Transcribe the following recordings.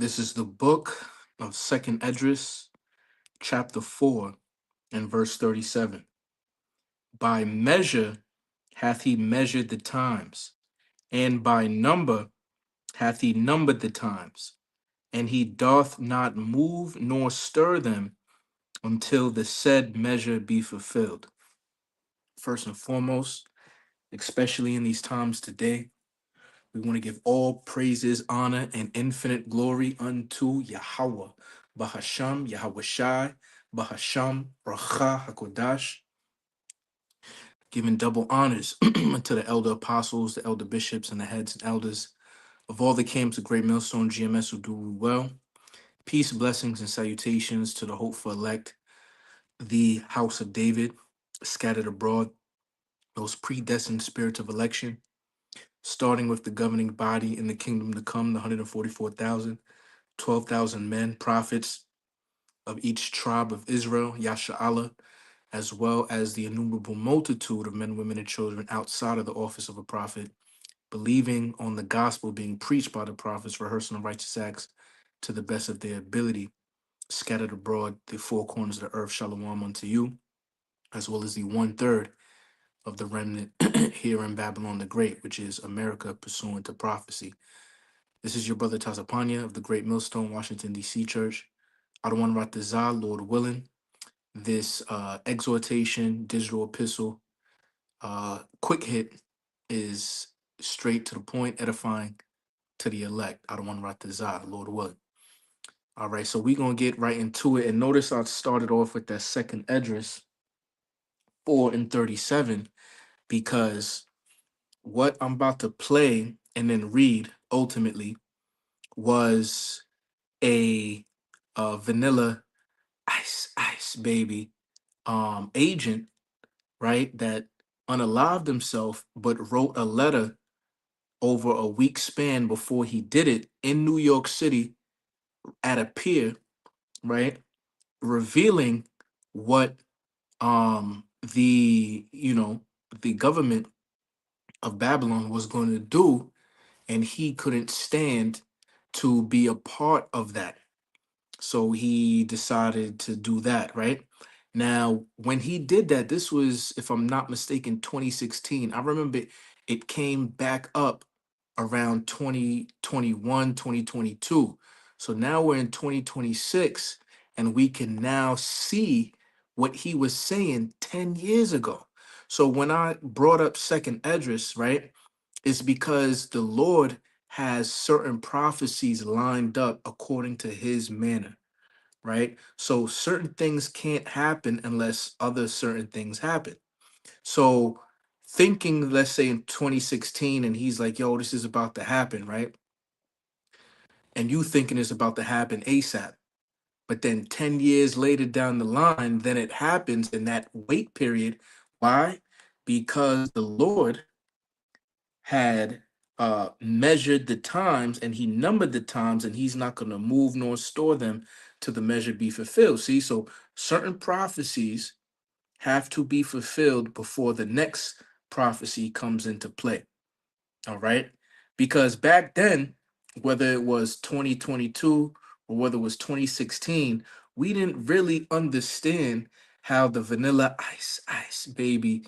This is the book of Second Esdras, chapter 4, and verse 37. By measure hath he measured the times, and by number hath he numbered the times, and he doth not move nor stir them until the said measure be fulfilled. First and foremost, especially in these times today, we want to give all praises, honor, and infinite glory unto Yahweh, Bahasham, Yahweh Shai, Bahasham, Racha HaKodash, giving double honors to the elder apostles, the elder bishops, and the heads and elders of all the camps of Great Millstone GMS who do well. Peace, blessings, and salutations to the hopeful elect, the house of David, scattered abroad, those predestined spirits of election, starting with the governing body in the kingdom to come, the 144,000, 12,000 men, prophets of each tribe of Israel, Yasha'Allah, as well as the innumerable multitude of men, women, and children outside of the office of a prophet, believing on the gospel being preached by the prophets, rehearsing the righteous acts to the best of their ability, scattered abroad the four corners of the earth, shalom unto you, as well as the 1/3 of the remnant here in Babylon the Great, which is America pursuant to prophecy. This is your brother Tazapanya of the Great Millstone, Washington, D.C. Church. Adawan Ratazah, Lord willing. This exhortation, digital epistle, quick hit is straight to the point, edifying to the elect. Adawan Ratazah, Lord willing. All right, so we're going to get right into it. And notice I started off with that second Esdras 4 and 37, because what I'm about to play and then read ultimately was a vanilla ice baby agent, right, that unalived himself but wrote a letter over a week span before he did it in New York City at a pier, right, revealing what the the government of Babylon was going to do, and he couldn't stand to be a part of that. So he decided to do that, right? Now, when he did that, this was, if I'm not mistaken, 2016. I remember it came back up around 2021, 2022. So now we're in 2026, and we can now see what he was saying 10 years ago. So when I brought up Second Esdras, right, it's because the Lord has certain prophecies lined up according to his manner, right? So certain things can't happen unless other certain things happen. So thinking, let's say in 2016, and he's like, yo, this is about to happen, right? And you thinking it's about to happen ASAP. But then 10 years later down the line, then it happens in that wait period. Why? Because the Lord had measured the times, and he numbered the times, and he's not going to move nor store them till the measure be fulfilled. See, so certain prophecies have to be fulfilled before the next prophecy comes into play. All right. Because back then, whether it was 2022 or whether it was 2016, we didn't really understand how the vanilla ice baby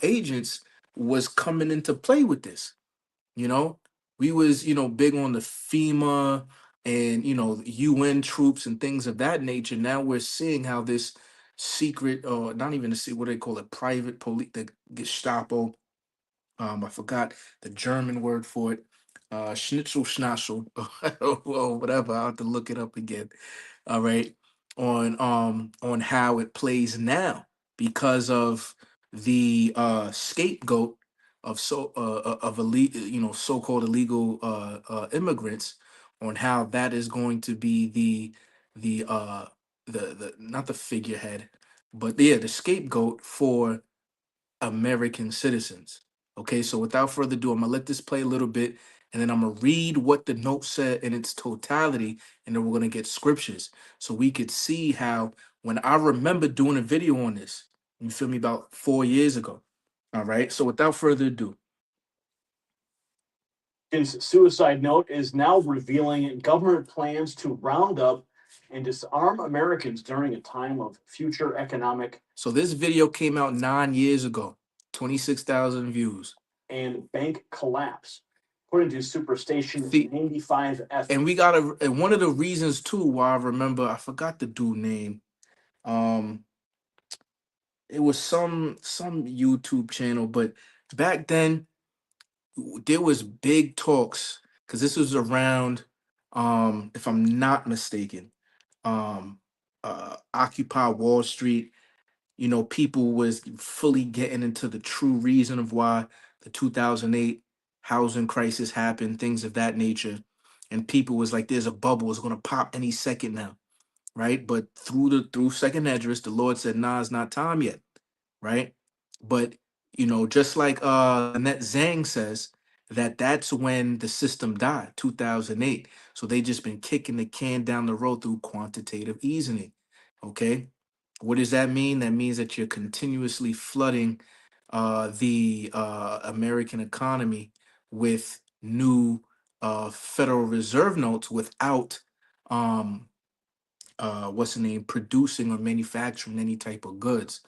agents was coming into play with this. You know, we was, big on the FEMA and, UN troops and things of that nature. Now we're seeing how this secret, or not even what they call it, private police, the Gestapo, I forgot the German word for it. Schnitzel Schnassel, or whatever. I'll have to look it up again. All right. On how it plays now because of the scapegoat of so-called illegal immigrants, on how that is going to be the not the figurehead, but yeah, the scapegoat for American citizens. Okay, so without further ado, I'm gonna let this play a little bit, and then I'm gonna read what the note said in its totality, and then we're gonna get scriptures so we could see how, when I remember doing a video on this, you feel me, about 4 years ago. All right, so without further ado, His suicide note is now revealing government plans to round up and disarm Americans during a time of future economic So this video came out 9 years ago, 26,000 views. and bank collapse, according to Superstation See, 95F. and we got a and one of the reasons too why I remember, I forgot the dude name. Um, it was some YouTube channel, but back then there was big talks because this was around, if I'm not mistaken, um, Occupy Wall Street. You know, people was fully getting into the true reason of why the 2008 housing crisis happened, things of that nature. And people was like, there's a bubble, it's gonna pop any second now, right? But through second address, the Lord said, nah, it's not time yet, right? But you know, just like Annette Zhang says, that's when the system died, 2008. So they just been kicking the can down the road through quantitative easing. Okay. What does that mean? That means that you're continuously flooding the American economy with new Federal Reserve notes without um, what's the name, producing or manufacturing any type of goods.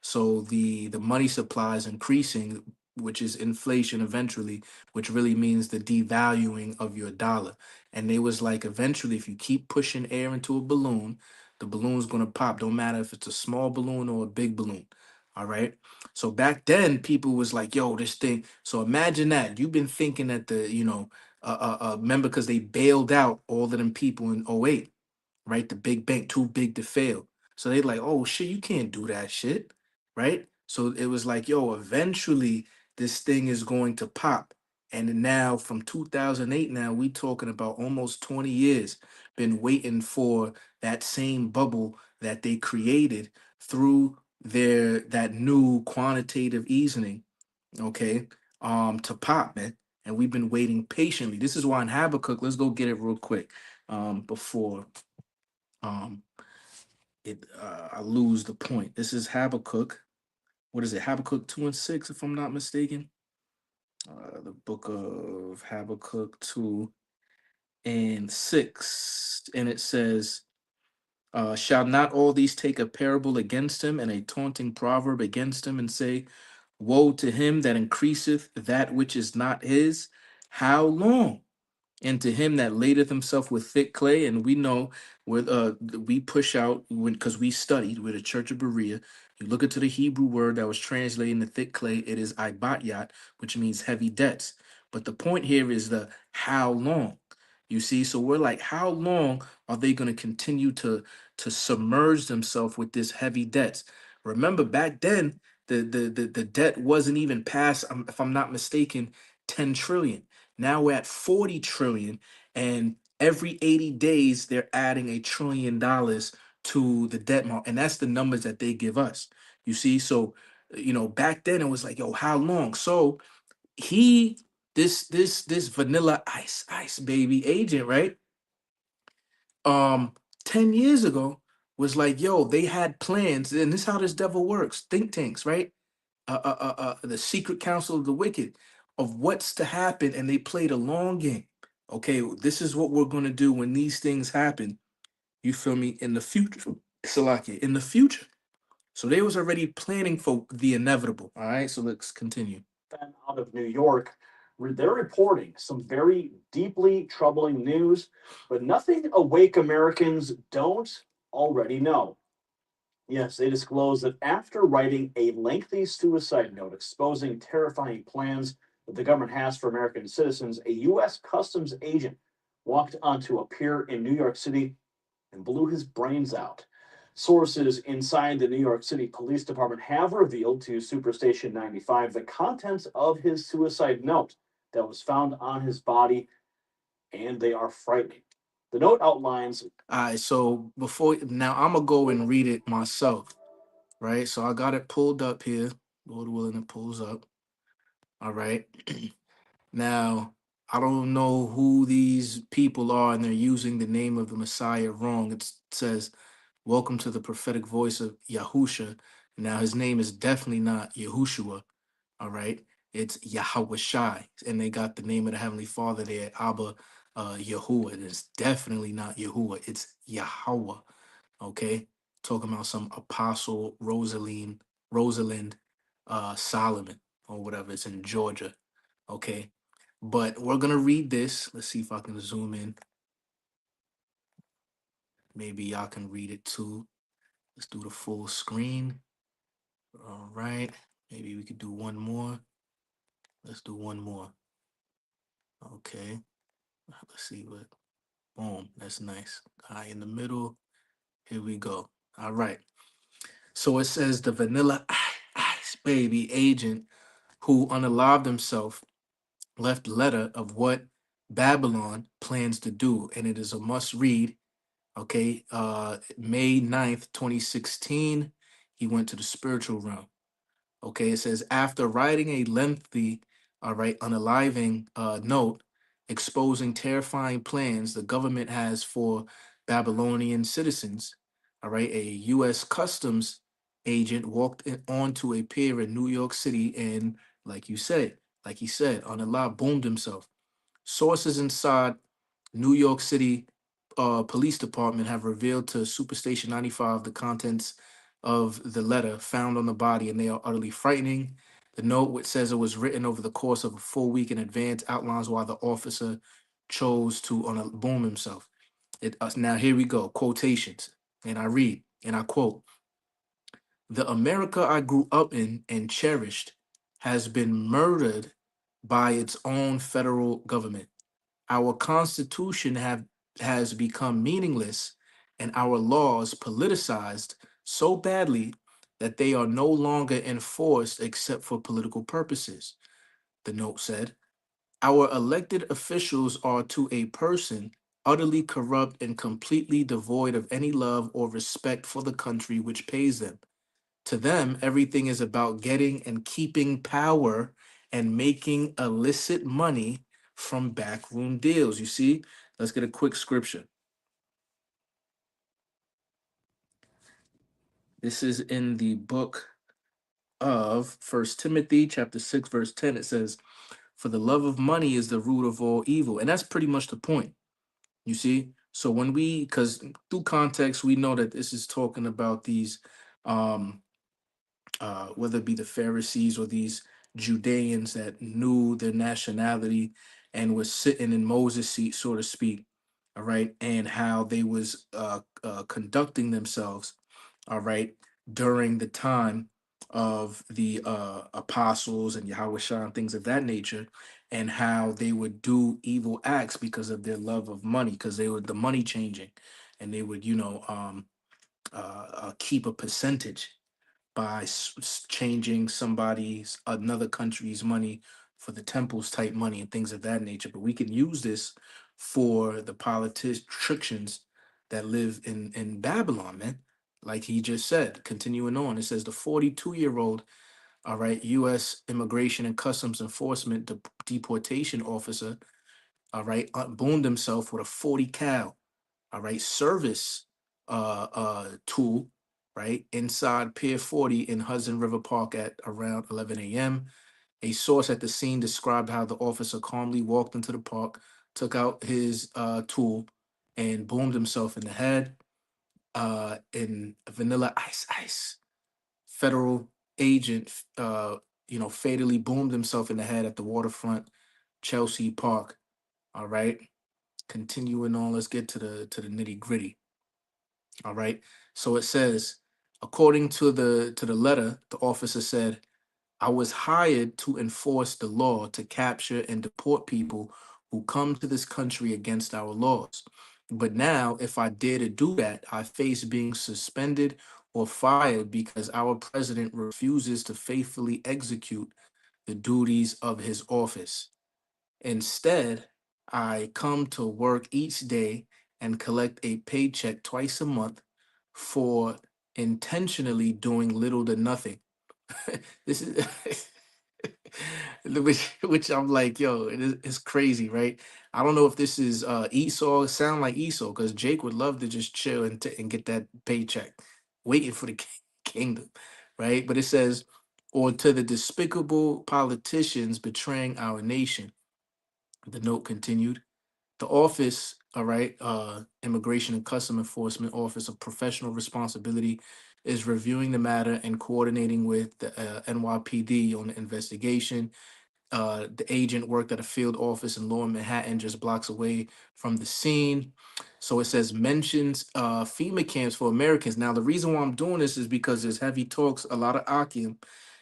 So the money supply is increasing, which is inflation eventually, which really means the devaluing of your dollar. And they was like, eventually, if you keep pushing air into a balloon, the balloon's gonna pop. Don't matter if it's a small balloon or a big balloon. All right. So back then, people was like, "Yo, this thing." So imagine that you've been thinking that remember because they bailed out all of them people in '08, right? The big bank, too big to fail. So they like, oh shit, you can't do that shit, right? So it was like, yo, eventually this thing is going to pop. And now from 2008, now we talking about almost 20 years, been waiting for that same bubble that they created through that new quantitative easing, okay, to pop, man. And we've been waiting patiently. This is why in Habakkuk, let's go get it real quick, before um I lose the point. This is Habakkuk. What is it? Habakkuk 2 and 6, if I'm not mistaken. The book of Habakkuk 2 and 6. And it says, shall not all these take a parable against him and a taunting proverb against him and say, woe to him that increaseth that which is not his? How long? And to him that ladeth himself with thick clay, and we know where we push out when because we studied with the Church of Berea. You look into the Hebrew word that was translated into thick clay, it is ibatyat, which means heavy debts. But the point here is the how long. You see, so we're like, how long are they going to continue to submerge themselves with this heavy debts? Remember, back then, the debt wasn't even past, if I'm not mistaken, 10 trillion. Now we're at 40 trillion, and every 80 days they're adding $1 trillion to the debt mark, and that's the numbers that they give us. You see, so back then it was like, yo, how long? So he, this Vanilla Ice baby agent, right? Um, 10 years ago was like, yo, they had plans, and this is how this devil works. Think tanks, right? The secret council of the wicked of what's to happen, and they played a long game. Okay, this is what we're gonna do when these things happen. You feel me? In the future, Salaki, in the future. So they was already planning for the inevitable. All right, so let's continue. Out of New York, they're reporting some very deeply troubling news, but nothing awake Americans don't already know. Yes, they disclosed that after writing a lengthy suicide note exposing terrifying plans that the government has for American citizens, a U.S. Customs agent walked onto a pier in New York City and blew his brains out. Sources inside the New York City Police Department have revealed to Superstation 95 the contents of his suicide note that was found on his body, and they are frightening. The note outlines. All right, so before now, I'm gonna go and read it myself, right? So I got it pulled up here. Lord willing, it pulls up. All right. Now, I don't know who these people are, and they're using the name of the Messiah wrong. It says, welcome to the prophetic voice of Yahusha. Now, his name is definitely not Yahushua. All right. It's Yahweh Shai, and they got the name of the Heavenly Father there, Abba Yahuwah. And it's definitely not Yahuwah, it's Yahweh. Okay, talking about some apostle Rosalind Solomon or whatever. It's in Georgia. Okay, but we're gonna read this. Let's see if I can zoom in. Maybe y'all can read it too. Let's do the full screen. All right. Maybe we could do one more. Let's do one more. Okay. Let's see what. Boom. That's nice. High in the middle. Here we go. All right. So it says the Vanilla Ice Baby agent who unalived himself left letter of what Babylon plans to do, and it is a must read. Okay. May 9th, 2016, he went to the spiritual realm. Okay, it says after writing a lengthy, all right, unaliving note exposing terrifying plans the government has for Babylonian citizens, all right, a U.S. Customs agent walked onto a pier in New York City and, like he said, unalive boomed himself. Sources inside New York City Police Department have revealed to Superstation 95 the contents of the letter found on the body, and they are utterly frightening. The note, which says it was written over the course of a full week in advance, outlines why the officer chose to boom himself. Now, here we go, quotations. And I read, and I quote, the America I grew up in and cherished has been murdered by its own federal government. Our Constitution has become meaningless and our laws politicized so badly that they are no longer enforced except for political purposes. The note said, our elected officials are to a person utterly corrupt and completely devoid of any love or respect for the country which pays them. To them, everything is about getting and keeping power and making illicit money from backroom deals. You see, let's get a quick scripture. This is in the book of First Timothy, chapter 6, verse 10. It says, for the love of money is the root of all evil. And that's pretty much the point. You see? So when because through context, we know that this is talking about these um whether it be the Pharisees or these Judeans that knew their nationality and was sitting in Moses' seat, so to speak, all right, and how they was conducting themselves, all right, during the time of the apostles and Yahweh Shah and things of that nature, and how they would do evil acts because of their love of money, because they were the money changing, and they would, keep a percentage by changing another country's money for the temples type money and things of that nature. But we can use this for the politicians that live in Babylon, man. Like he just said, continuing on, it says the 42-year-old, all right, U.S. Immigration and Customs Enforcement deportation officer, all right, boomed himself with a 40 cal, all right, service tool, right, inside Pier 40 in Hudson River Park at around 11 a.m. A source at the scene described how the officer calmly walked into the park, took out his tool, and boomed himself in the head. In Vanilla Ice, federal agent, fatally boomed himself in the head at the waterfront Chelsea Park. All right, continuing on, let's get to the nitty gritty. All right. So it says, according to the letter, the officer said, I was hired to enforce the law to capture and deport people who come to this country against our laws. But now, if I dare to do that, I face being suspended or fired because our president refuses to faithfully execute the duties of his office. Instead, I come to work each day and collect a paycheck twice a month for intentionally doing little to nothing. This is which I'm like, yo, it's crazy, right? I don't know if this is Esau, sound like Esau, because Jake would love to just chill and get that paycheck, waiting for the kingdom, right? But it says or to the despicable politicians betraying our nation. The note continued. The office, all right, Immigration and Custom Enforcement Office of Professional Responsibility, is reviewing the matter and coordinating with the NYPD on the investigation. The agent worked at a field office in Lower Manhattan, just blocks away from the scene. So it says mentions FEMA camps for Americans. Now, the reason why I'm doing this is because there's heavy talks. A lot of Akim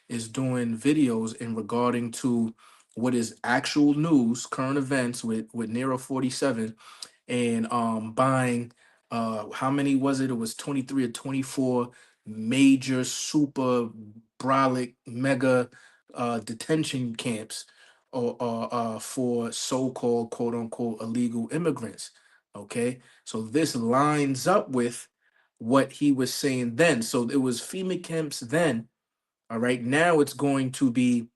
is doing videos in regarding to what is actual news, current events with Nero 47, and buying how many was it? It was 23 or 24 major super brolic mega detention camps or for so-called quote unquote illegal immigrants. Okay, so this lines up with what he was saying then. So it was FEMA camps then. All right, now it's going to be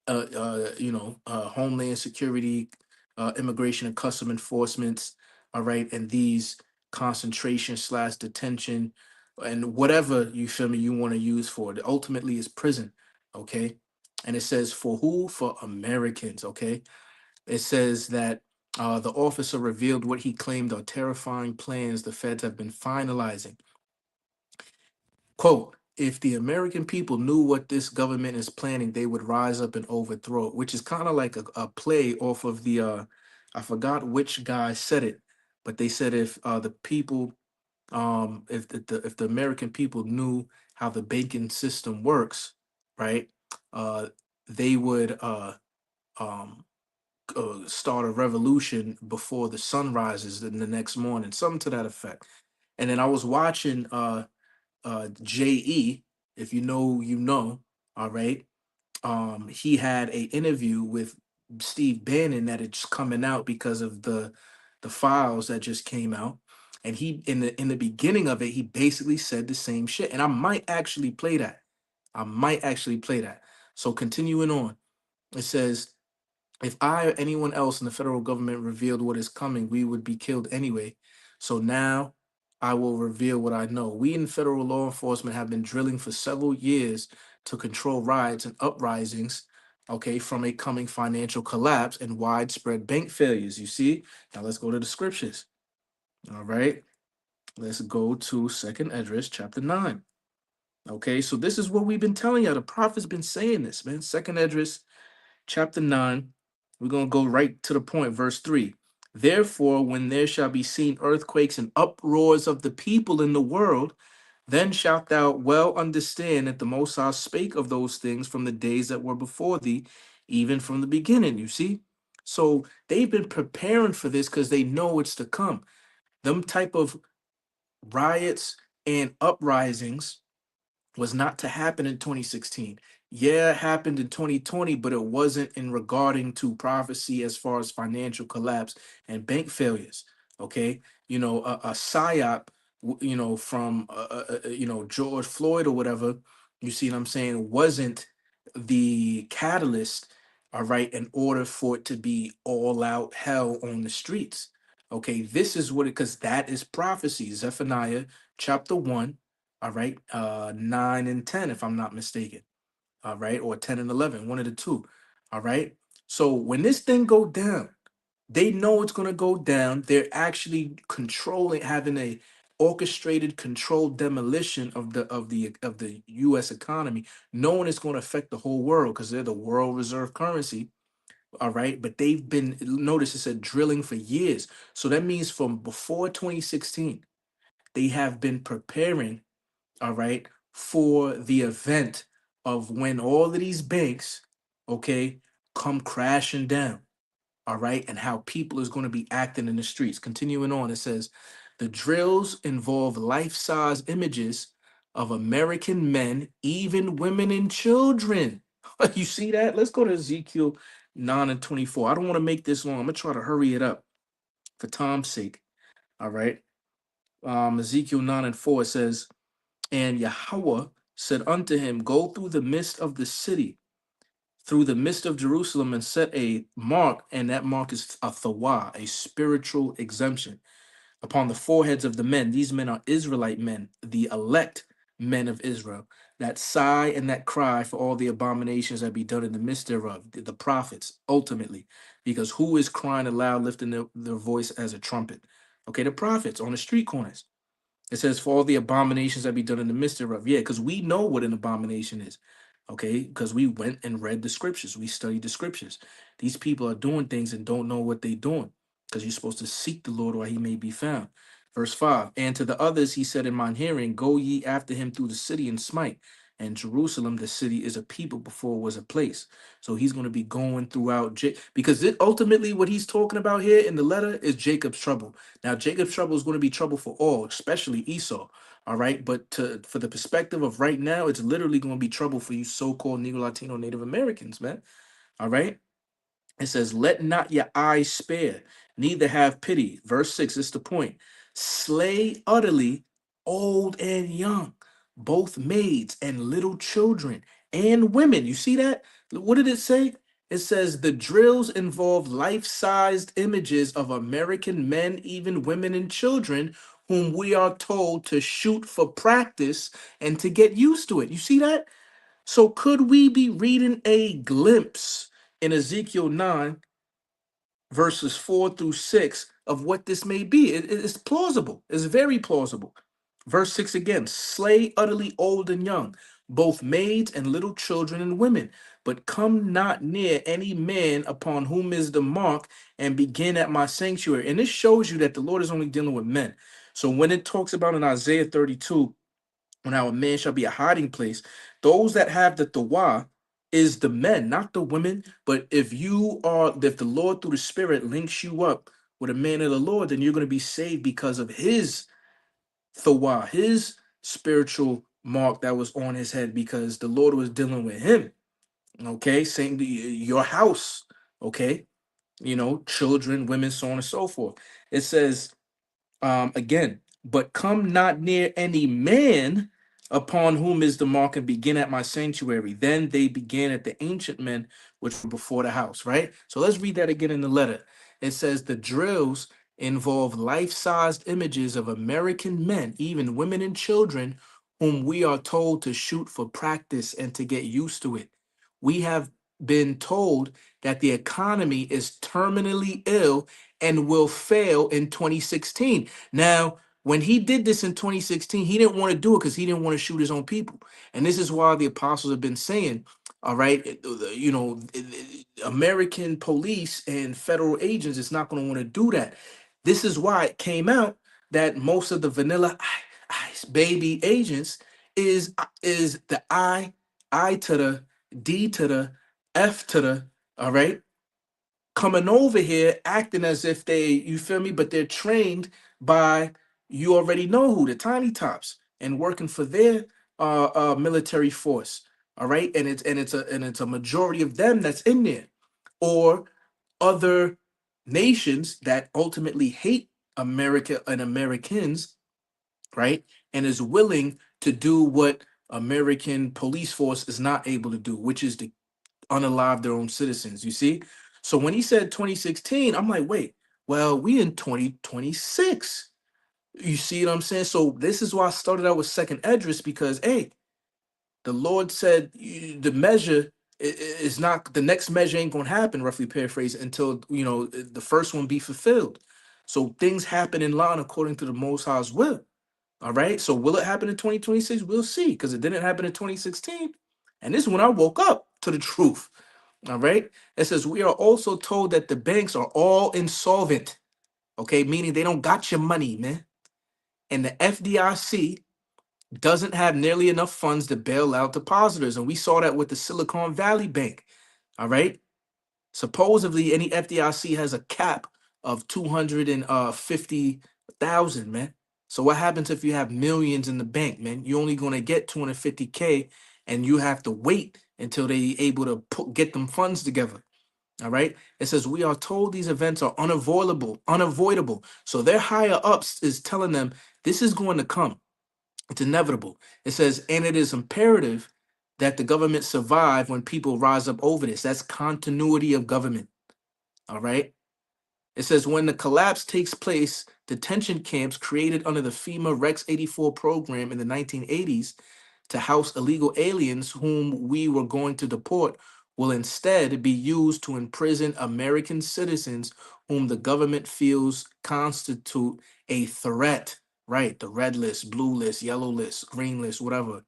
Homeland Security, Immigration and Custom Enforcements, all right, and these concentration slash detention and whatever you feel me you want to use for it. Ultimately, is prison, okay? And it says for who? For Americans, okay? It says that the officer revealed what he claimed are terrifying plans the feds have been finalizing. Quote, if the American people knew what this government is planning, they would rise up and overthrow it, which is kind of like a play off of the, I forgot which guy said it, but they said if the people, if the American people knew how the banking system works, right, uh, they would um, start a revolution before the sun rises in the next morning, something to that effect. And then I was watching JE, if you know, you know, all right. He had a interview with Steve Bannon that it's coming out because of the files that just came out. And he in the beginning of it, he basically said the same shit. And I might actually play that. I might actually play that. So continuing on, it says if I or anyone else in the federal government revealed what is coming, we would be killed anyway. So now I will reveal what I know. We in federal law enforcement have been drilling for several years to control riots and uprisings, okay, from a coming financial collapse and widespread bank failures. You see? Now let's go to the scriptures. All right. Let's go to Second Esdras chapter 9. Okay, so this is what we've been telling you. The prophet's been saying this, man. Second Esdras chapter 9, we're going to go right to the point, verse 3. Therefore, when there shall be seen earthquakes and uproars of the people in the world, then shalt thou well understand that the Most High spake of those things from the days that were before thee, even from the beginning. You see? So they've been preparing for this because they know it's to come. Them type of riots and uprisings was not to happen in 2016. Yeah, it happened in 2020, but it wasn't in regarding to prophecy as far as financial collapse and bank failures. Okay, a psyop, from George Floyd or whatever. You see what I'm saying? Wasn't the catalyst, all right, in order for it to be all out hell on the streets. Okay, this is what it because that is prophecy. Zephaniah chapter 1, all right, 9 and 10, if I'm not mistaken. All right, or 10 and 11, one of the two. All right. So when this thing go down, they know it's gonna go down. They're actually controlling, having a orchestrated, controlled demolition of the U.S. economy, knowing it's going to affect the whole world because they're the world reserve currency. All right, but they've been notice it said drilling for years, so that means from before 2016 they have been preparing, all right, for the event of when all of these banks, okay, come crashing down, all right, and how people is going to be acting in the streets. Continuing on, it says the drills involve life-size images of American men, even women and children. You see that? Let's go to Ezekiel 9 and 24. I don't want to make this long. I'm gonna try to hurry it up for time's sake. All right. Ezekiel 9 and 4 says, and Yahweh said unto him, go through the midst of the city, through the midst of Jerusalem, and set a mark, and that mark is a thawah, a spiritual exemption, upon the foreheads of the men. These men are Israelite men, the elect men of Israel. that sigh and that cry for all the abominations that be done in the midst thereof, the prophets, ultimately. Because who is crying aloud, lifting their voice as a trumpet? Okay, the prophets on the street corners. It says, for all the abominations that be done in the midst thereof. Yeah, because we know what an abomination is. Okay, because we went and read the scriptures. We studied the scriptures. These people are doing things and don't know what they're doing. Because you're supposed to seek the Lord while he may be found. Verse 5. And to the others he said in mine hearing, go ye after him through the city and smite. And Jerusalem, the city, is a people before it was a place. So he's going to be going throughout because ultimately what he's talking about here in the letter is Jacob's trouble. Now, Jacob's trouble is going to be trouble for all, especially Esau. All right. But for the perspective of right now, it's literally going to be trouble for you so-called Negro, Latino, Native Americans, man. All right. It says, let not your eyes spare, neither have pity. Verse 6 is the point. Slay utterly old and young, both maids and little children and women. You see that? What did it say? It says the drills involve life-sized images of American men, even women and children, whom we are told to shoot for practice and to get used to it. You see that? So could we be reading a glimpse in Ezekiel 9, verses 4 through 6 of what this may be? It's plausible. It's very plausible. Verse 6 again, slay utterly old and young, both maids and little children and women, but come not near any man upon whom is the mark, and begin at my sanctuary. And this shows you that the Lord is only dealing with men. So when it talks about in Isaiah 32, when our man shall be a hiding place, those that have the Tawah is the men, not the women. But if the Lord through the Spirit links you up with a man of the Lord, then you're going to be saved because of his Tawah, his spiritual mark that was on his head, because the Lord was dealing with him. Okay, saying your house, okay, children, women, so on and so forth. It says, again, but come not near any man upon whom is the mark, and begin at my sanctuary. Then they began at the ancient men which were before the house, right? So let's read that again in the letter. It says the drills involve life-sized images of American men, even women and children, whom we are told to shoot for practice and to get used to it. We have been told that the economy is terminally ill and will fail in 2016. Now, when he did this in 2016, he didn't want to do it because he didn't want to shoot his own people. And this is why the apostles have been saying, all right, American police and federal agents is not going to want to do that. This is why it came out that most of the vanilla ice baby agents is the I to the D to the F to the, all right, coming over here acting as if you feel me, but they're trained by, you already know who, the tiny tops, and working for their military force. All right. And it's a majority of them that's in there, or other nations that ultimately hate America and Americans, right? And is willing to do what American police force is not able to do, which is to unalive their own citizens. You see? So when he said 2016, I'm like, wait, well, we in 2026. You see what I'm saying? So this is why I started out with second address, because hey, the Lord said the measure is not, the next measure ain't gonna happen, roughly paraphrase, until the first one be fulfilled. So things happen in line according to the Most High's will. All right. So will it happen in 2026? We'll see, because it didn't happen in 2016. And this is when I woke up to the truth. All right. It says, we are also told that the banks are all insolvent. Okay. Meaning they don't got your money, man. And the FDIC doesn't have nearly enough funds to bail out depositors. And we saw that with the Silicon Valley Bank. All right. Supposedly, any FDIC has a cap of 250,000, man. So what happens if you have millions in the bank, man? You're only going to get 250K, and you have to wait until they able to get them funds together. All right. It says we are told these events are unavoidable. So their higher ups is telling them this is going to come. It's inevitable. It says, and it is imperative that the government survive when people rise up over this. That's continuity of government. All right. It says when the collapse takes place, detention camps created under the FEMA Rex 84 program in the 1980s to house illegal aliens whom we were going to deport will instead be used to imprison American citizens whom the government feels constitute a threat. Right, the red list, blue list, yellow list, green list, whatever.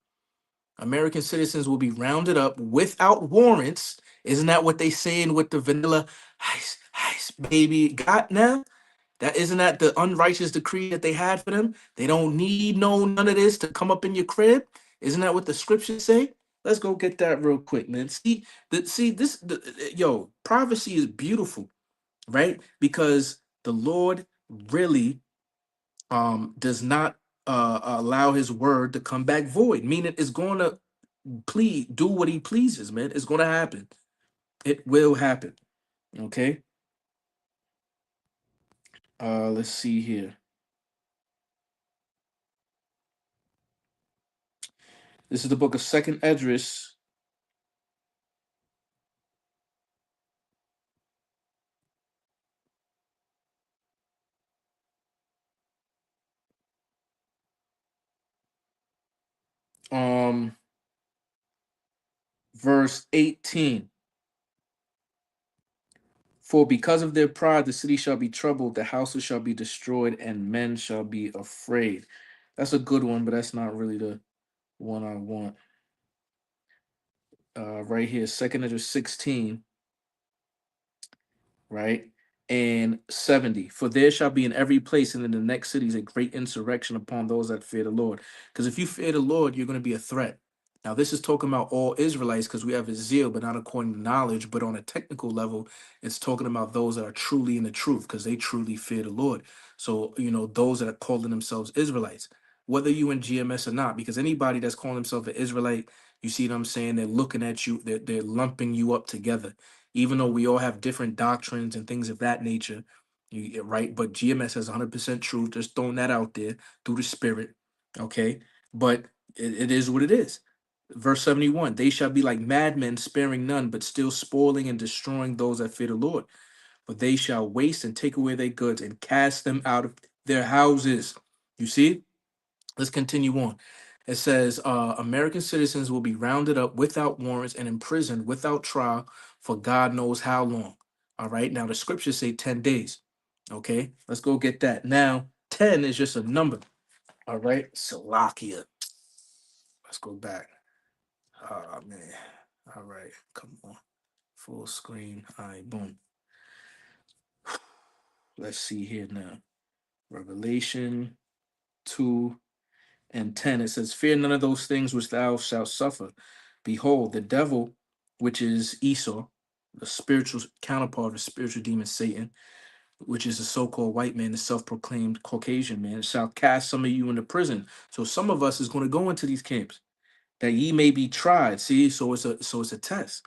American citizens will be rounded up without warrants. Isn't that what they saying with the vanilla ice, ice, baby got now? That isn't that the unrighteous decree that they had for them? They don't need none of this to come up in your crib. Isn't that what the scriptures say? Let's go get that real quick, man. See this, yo, prophecy is beautiful, right? Because the Lord really does not allow His word to come back void, meaning it's going to do what He pleases, man. It's going to happen. It will happen. Okay. Let's see here. This is the book of Second Esdras, um, verse 18. For because of their pride, the city shall be troubled, the houses shall be destroyed, and men shall be afraid. That's a good one, but that's not really the one I want. Right here, Second Esdras 16, right? And 70. For there shall be in every place and in the next cities a great insurrection upon those that fear the Lord. Because if you fear the Lord, you're going to be a threat. Now, this is talking about all Israelites because we have a zeal, but not according to knowledge. But on a technical level, it's talking about those that are truly in the truth because they truly fear the Lord. So, those that are calling themselves Israelites, whether you in GMS or not, because anybody that's calling themselves an Israelite, you see what I'm saying? They're looking at you, they're lumping you up together even though we all have different doctrines and things of that nature, right? But GMS has 100% truth. Just throwing that out there through the spirit, okay? But it is what it is. Verse 71, they shall be like madmen, sparing none, but still spoiling and destroying those that fear the Lord. For they shall waste and take away their goods and cast them out of their houses. You see? Let's continue on. It says American citizens will be rounded up without warrants and imprisoned without trial for God knows how long. All right. Now the scriptures say 10 days. Okay. Let's go get that. Now, 10 is just a number. All right. Salakia. Let's go back. Oh, man. All right. Come on. Full screen. All right. Boom. Let's see here now. Revelation 2 and 10, it says, fear none of those things which thou shalt suffer. Behold, the devil, which is Esau, the spiritual counterpart of the spiritual demon Satan, which is the so-called white man, the self-proclaimed Caucasian man, shall cast some of you into prison. So some of us is going to go into these camps that ye may be tried. See, so it's a test.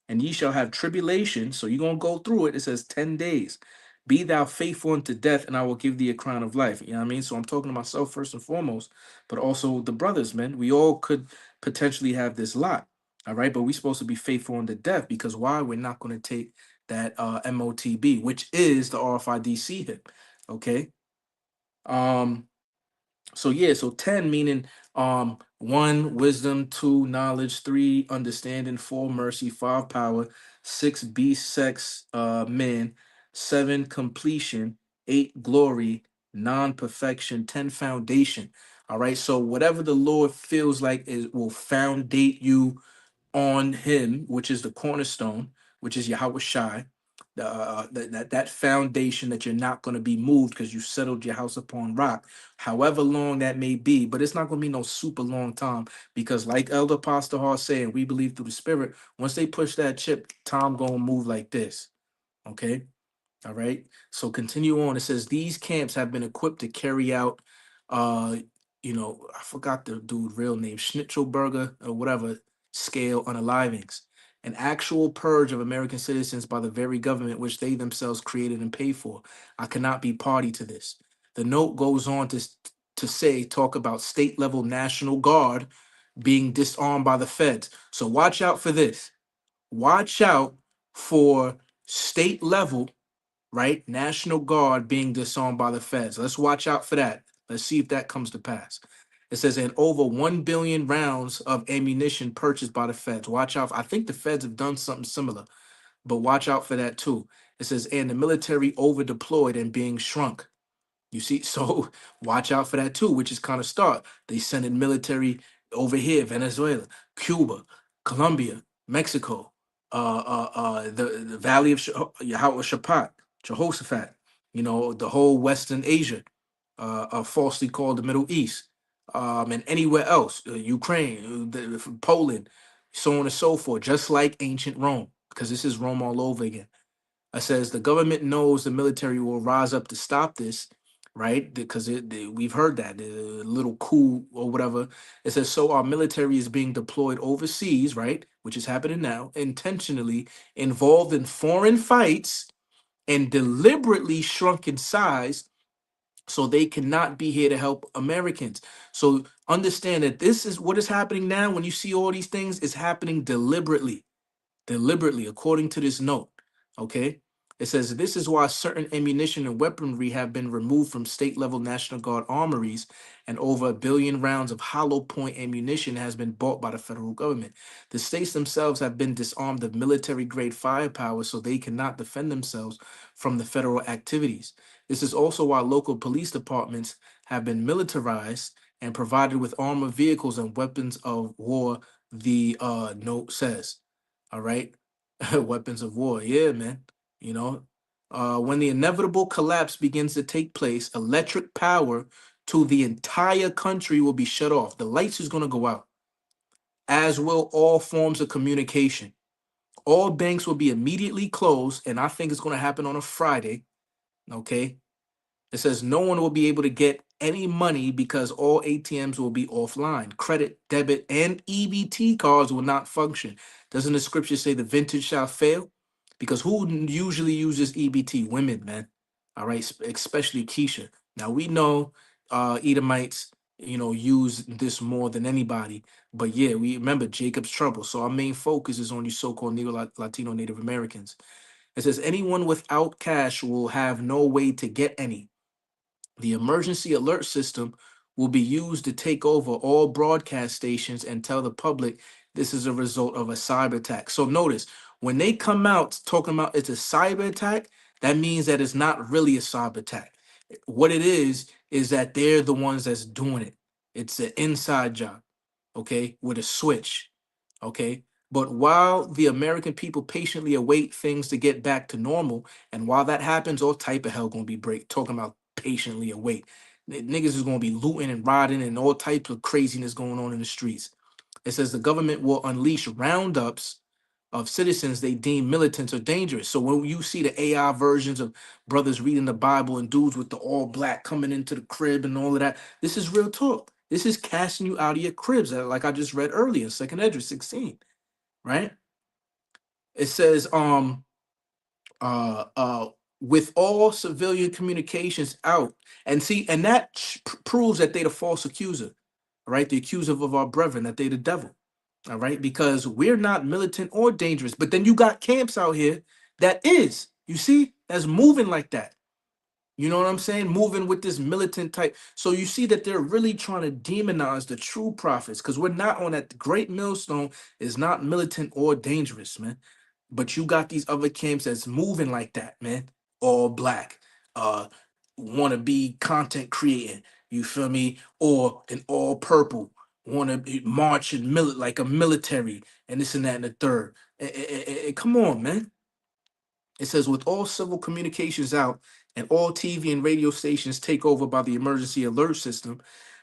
And ye shall have tribulation. So you're gonna go through it. It says 10 days. Be thou faithful unto death, and I will give thee a crown of life. You know what I mean? So I'm talking to myself first and foremost, but also the brothers, man. We all could potentially have this lot. All right, but we're supposed to be faithful unto death because why? We're not going to take that MOTB, which is the RFID hip. Okay. Um, so yeah, so 10 meaning one wisdom, two knowledge, three understanding, four mercy, five power, six beast sex men, seven completion, eight glory, non-perfection, 10 foundation. All right. So whatever the Lord feels like is will foundate you on him, which is the cornerstone, which is Yahweh Shai, that foundation that you're not going to be moved because you settled your house upon rock, however long that may be. But it's not going to be no super long time because, like Elder Pastor Hall saying, we believe through the Spirit. Once they push that chip, time going to move like this. Okay. All right. So continue on. It says these camps have been equipped to carry out, uh, I forgot the dude real name, Schnitzelberger or whatever scale unalivings, an actual purge of American citizens by the very government which they themselves created and paid for. I cannot be party to this. The note goes on to say talk about state level National Guard being disarmed by the feds. So watch out for this. Watch out for state level, right? National Guard being disarmed by the feds. Let's watch out for that. Let's see if that comes to pass. It says, and over 1 billion rounds of ammunition purchased by the feds. Watch out. I think the feds have done something similar, but watch out for that too. It says, and the military over deployed and being shrunk. You see, so watch out for that too, which is kind of start. They sending military over here, Venezuela, Cuba, Colombia, Mexico, the Valley of Jehoshaphat, the whole Western Asia, falsely called the Middle East, and anywhere else, Ukraine, Poland, so on and so forth, just like ancient Rome, because this is Rome all over again. It says the government knows the military will rise up to stop this, right? Because we've heard that the little coup or whatever. It says so our military is being deployed overseas, right? Which is happening now, intentionally involved in foreign fights and deliberately shrunk in size so they cannot be here to help Americans. So understand that this is what is happening now. When you see all these things, it's happening deliberately, according to this note. Okay. It says this is why certain ammunition and weaponry have been removed from state level National Guard armories, and over 1 billion rounds of hollow point ammunition has been bought by the federal government. The states themselves have been disarmed of military grade firepower so they cannot defend themselves from the federal activities. This is also why local police departments have been militarized and provided with armored vehicles and weapons of war, the note says. All right. Weapons of war. Yeah, man. You know, when the inevitable collapse begins to take place, electric power to the entire country will be shut off. The lights is going to go out, as will all forms of communication. All banks will be immediately closed, and I think it's going to happen on a Friday. Okay. It says no one will be able to get any money because all ATMs will be offline. Credit, debit, and EBT cards will not function. Doesn't the scripture say the vintage shall fail? Because who usually uses EBT? Women, man. All right, especially Keisha. Now we know Edomites, use this more than anybody. But yeah, we remember Jacob's trouble. So our main focus is on you so-called Latino Native Americans. It says anyone without cash will have no way to get any. The emergency alert system will be used to take over all broadcast stations and tell the public this is a result of a cyber attack. So notice when they come out talking about it's a cyber attack, that means that it's not really a cyber attack. What it is that they're the ones that's doing it. It's an inside job, okay, with a switch, okay? But while the American people patiently await things to get back to normal, and while that happens, all type of hell gonna be break. Talking about patiently await. Niggas is gonna be looting and rioting and all types of craziness going on in the streets. It says the government will unleash roundups of citizens they deem militant or dangerous. So when you see the AI versions of brothers reading the Bible and dudes with the all black coming into the crib and all of that, this is real talk. This is casting you out of your cribs, like I just read earlier, Second Edris 16, right? It says, uh uh with all civilian communications out, and see, and that proves that they the false accuser, all right, the accuser of our brethren, that they the devil, all right, because we're not militant or dangerous. But then you got camps out here that is, you see, that's moving like that. You know what I'm saying? Moving with this militant type. So you see that they're really trying to demonize the true prophets, because we're not on that great millstone, is not militant or dangerous, man. But you got these other camps that's moving like that, man. All black, uh, want to be content creating. You feel me? Or an all purple, want to be march and like a military, and this and that and the third. Come on, man. It says, with all civil communications out and all TV and radio stations take over by the emergency alert system,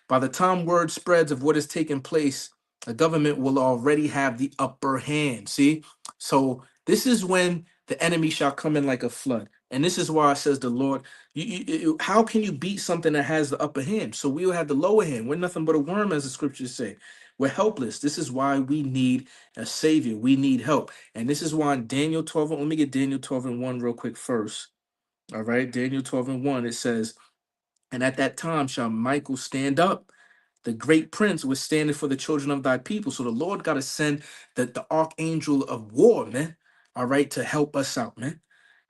by the time word spreads of what is taking place, the government will already have the upper hand. See? So this is when the enemy shall come in like a flood. And this is why it says the Lord, how can you beat something that has the upper hand? So we'll have the lower hand. We're nothing but a worm, as the scriptures say. We're helpless. This is why we need a savior. We need help. And this is why in Daniel 12, let me get Daniel 12 and 1 real quick first. All right, Daniel 12 and 1, it says, and at that time shall Michael stand up. The great prince was standing for the children of thy people. So the Lord got to send the archangel of war, man, all right, to help us out, man.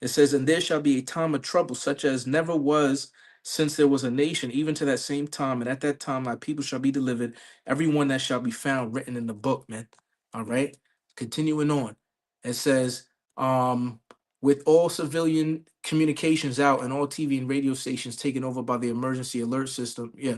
It says, and there shall be a time of trouble such as never was since there was a nation, even to that same time, and at that time my people shall be delivered, everyone that shall be found written in the book, man. All right. Continuing on. It says, um, with all civilian communications out and all TV and radio stations taken over by the emergency alert system. Yeah,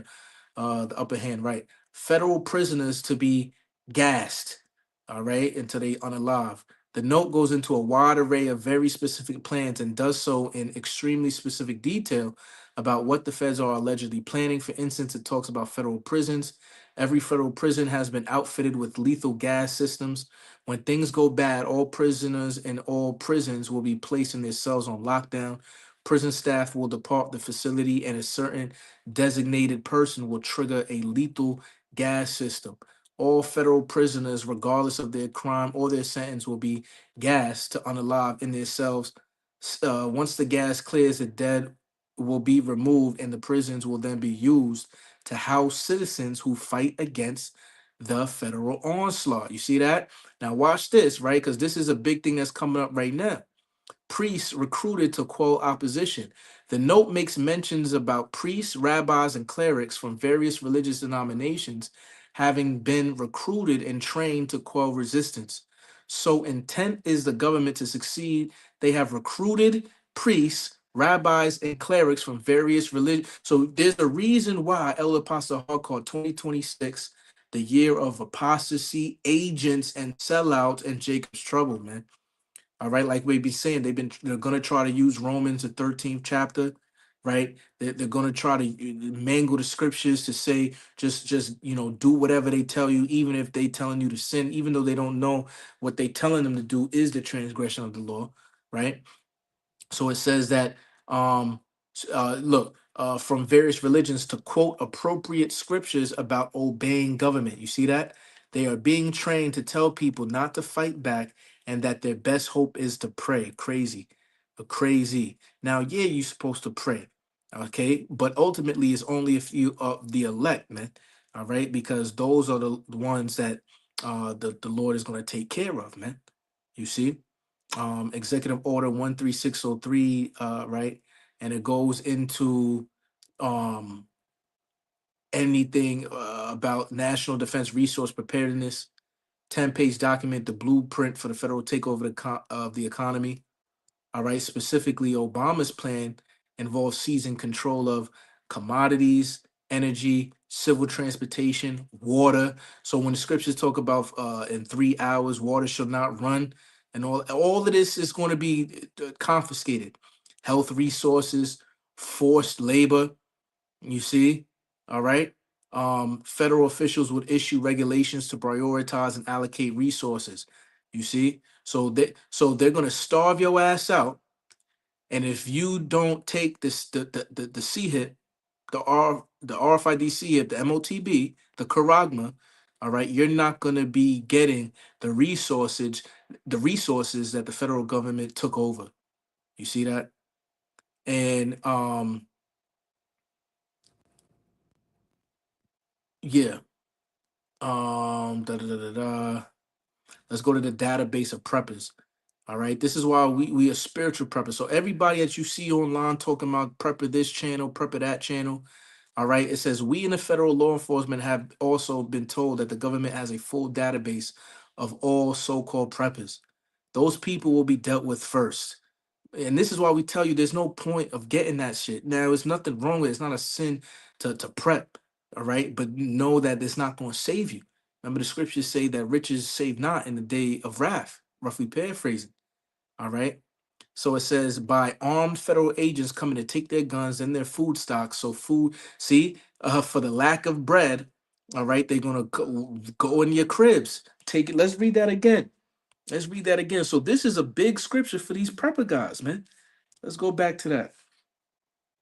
the upper hand, right? Federal prisoners to be gassed, all right, until they unalive. The note goes into a wide array of very specific plans and does so in extremely specific detail about what the feds are allegedly planning. For instance, it talks about federal prisons. Every federal prison has been outfitted with lethal gas systems. When things go bad, all prisoners in all prisons will be placed in their cells on lockdown. Prison staff will depart the facility, and a certain designated person will trigger a lethal gas system. All federal prisoners, regardless of their crime or their sentence, will be gassed to unalive in their cells. Once the gas clears, the dead will be removed, and the prisons will then be used to house citizens who fight against the federal onslaught. You see that? Now, watch this, right? Because this is a big thing that's coming up right now. Priests recruited to quell opposition. The note makes mentions about priests, rabbis, and clerics from various religious denominations having been recruited and trained to quell resistance. So intent is the government to succeed. They have recruited priests, rabbis, and clerics from various religions. So there's a reason why Elder Pastor Hall called 2026 the year of apostasy, agents, and sellouts, and Jacob's trouble, man. All right, like we be saying, they're gonna try to use Romans the 13th chapter, right? They're gonna try to mangle the scriptures to say just do whatever they tell you, even if they telling you to sin, even though they don't know what they telling them to do is the transgression of the law, right? So it says that look, from various religions to quote appropriate scriptures about obeying government. You see that? They are being trained to tell people not to fight back and that their best hope is to pray. Crazy. Crazy. Now, yeah, you're supposed to pray. Okay. But ultimately it's only if you are the elect, man. All right, because those are the ones that the Lord is going to take care of, man. You see? Executive Order 13603, right? And it goes into um, anything about national defense resource preparedness, 10-page document, the blueprint for the federal takeover of the economy. All right. Specifically, Obama's plan involves seizing control of commodities, energy, civil transportation, water. So when the scriptures talk about in 3 hours, water shall not run, and all of this is going to be confiscated. Health resources, forced labor. You see, all right. Federal officials would issue regulations to prioritize and allocate resources. You see, so they're gonna starve your ass out, and if you don't take this the C hit, the RFID C hit, the MOTB, the Charagma, all right, you're not gonna be getting the resources that the federal government took over. You see that? And yeah. Da, da, da, da, da. Let's go to the database of preppers. All right. This is why we are spiritual preppers. So everybody that you see online talking about prepper this channel, prepper that channel. All right. It says we in the federal law enforcement have also been told that the government has a full database of all so-called preppers. Those people will be dealt with first. And this is why we tell you there's no point of getting that shit. Now, there's nothing wrong with it. It's not a sin to prep, all right? But know that it's not going to save you. Remember, the scriptures say that riches save not in the day of wrath, roughly paraphrasing, all right? So it says, by armed federal agents coming to take their guns and their food stocks. So, food, see, for the lack of bread, all right, they're going to go in your cribs. Take it. Let's read that again. Let's read that again. So, this is a big scripture for these prepper guys, man. Let's go back to that.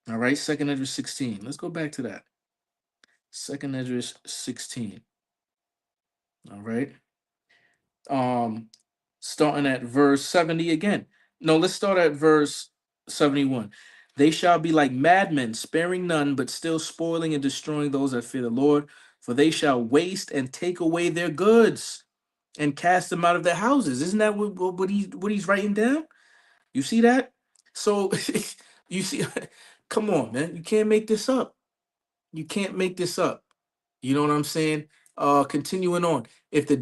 All right, second Esdras 16. Let's go back to that. Second Esdras 16. All right. Um, Starting at verse 70 again. No, let's start at verse 71. They shall be like madmen, sparing none, but still spoiling and destroying those that fear the Lord, for they shall waste and take away their goods and cast them out of their houses. Isn't that what he's writing down? You see that? So you see Come on, man. You can't make this up. You can't make this up. You know what I'm saying? Continuing on. If the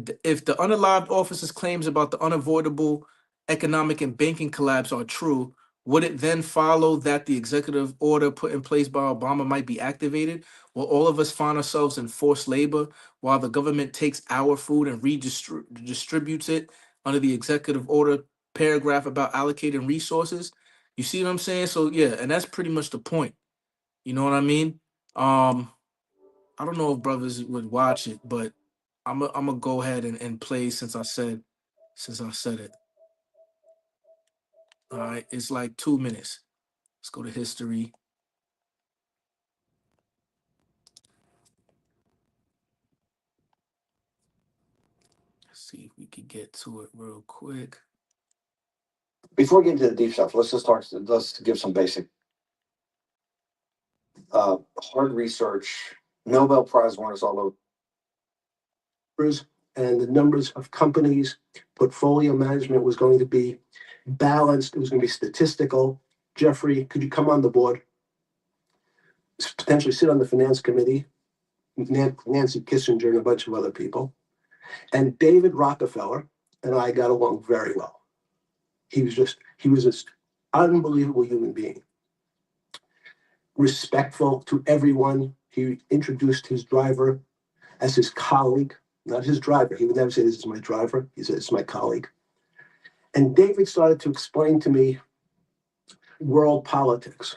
unalived officer's claims about the unavoidable economic and banking collapse are true, would it then follow that the executive order put in place by Obama might be activated? Will all of us find ourselves in forced labor while the government takes our food and redistributes it under the executive order paragraph about allocating resources? You see what I'm saying? So yeah, and that's pretty much the point. You know what I mean? Um, I don't know if brothers would watch it, but I'm gonna go ahead and play since I said it. All right, it's like 2 minutes. Let's go to history. Let's see if we could get to it real quick. Before we get into the deep stuff, let's just talk. Let's give some basic hard research. Nobel Prize winners all over. And the numbers of companies, portfolio management was going to be balanced. It was going to be statistical. Jeffrey, could you come on the board? Potentially sit on the finance committee. Nancy Kissinger and a bunch of other people. And David Rockefeller and I got along very well. He was this unbelievable human being, respectful to everyone. He introduced his driver as his colleague, not his driver. He would never say, "This is my driver." He said, "It's my colleague." And David started to explain to me world politics.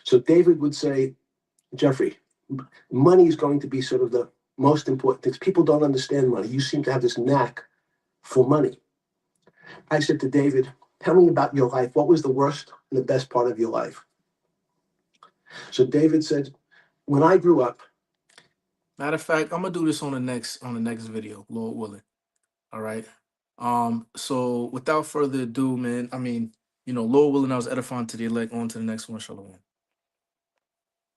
So David would say, "Jeffrey, money is going to be sort of the most important things. People don't understand money. You seem to have this knack for money." I said to David, "Tell me about your life. What was the worst and the best part of your life?" So David said, "When I grew up." Matter of fact, I'm gonna do this on the next video, Lord willing. All right. So without further ado, man, I mean, Lord willing, I was edifying to the elect. On to the next one, Shalom.